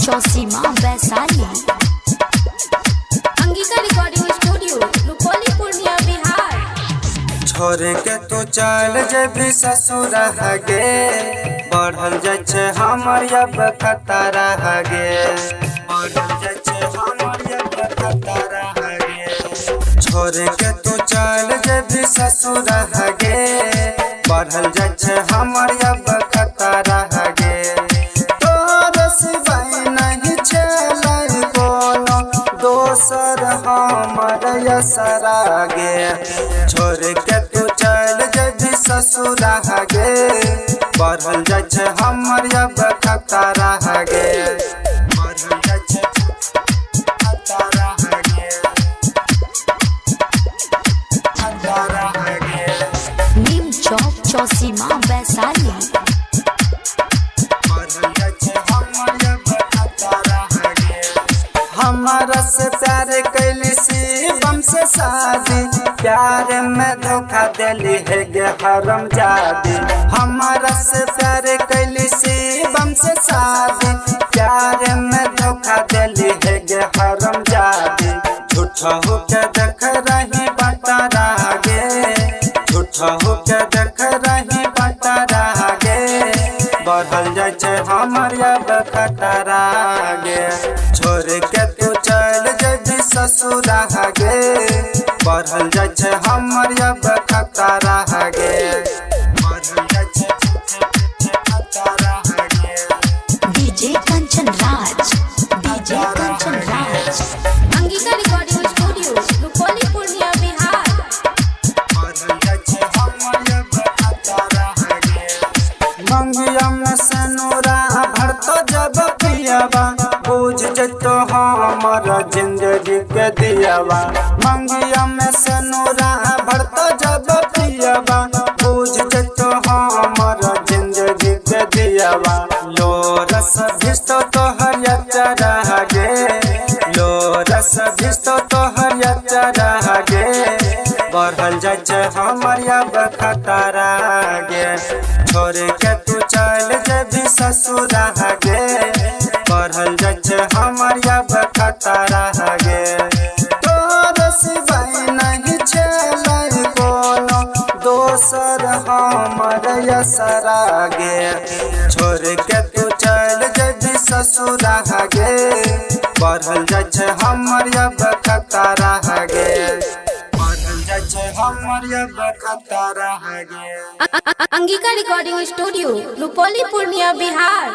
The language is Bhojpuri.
चौसीमा वैशाली। Angika recording studio Rupauli Purnia Bihar. छोड़ के तू चल जेबी ससुर गे, बढ़ल जाए हमर अब खतरा गे, बढ़ल जाए हमर अब खतरा गे। छोड़ के तू चल जेबी ससुर गे, बढ़ल जाए हमर अब खतरा गे। तोर सिवाय नहीं चल कोनो दोसर हमर यसरा गे। छोड़ के तू चल जेबी ससुर गे, बढ़ल जाए हमर अब खतरा गे, बढ़ल जाए खतरा गे, खतरा गे। नीम चौक चौसीमा वैशाली। हमारा से प्यार कैली शिवम से शादी, प्यार में धोखा दिली है गे हरम जादी। हमारा से प्यार कैली शिवम से शादी, प्यार में धोखा दिली है गे हरम जादी। झूठा होके देख रही बता गे, झूठा होके देख रही बता गे, बढ़ल जाए हमर अब खतरा गे। छोड़ के तू चल जेबी ससुर गे, बढ़ल जाए हमर अब खतरा गे, बढ़ल जाए खतरा गे। DJ Kanchan Raj, DJ Kanchan Raj. Angika recording studio Rupauli Purnia Bihar. मंगिया में सनूरा भरतो जब पियावा, बुझ जतो हमर जिंदगी के दियावा। मंगिया में सनूरा भरतो जब पियावा, बुझ जतो हमर जिंदगी के दियावा। लो रस भिस्तो तोहर चरा गे, लो रस भिस्तो तोहर चरा गे, बढ़ल जाए हमर अब खतरा गे। छोड़ के तू चल जेबी ससुर गे, बढ़ल जाए हमर अब खतरा गे। तोर सिवाय नहीं चल कोनो दोसर हमर यसरा गे। छोड़ के तू चल जेबी ससुर गे, बढ़ल जाए हमर अब खतरा गे, बढ़ल जाए हमर अब खतरा गे। Angika recording studio Rupauli Purnia Bihar.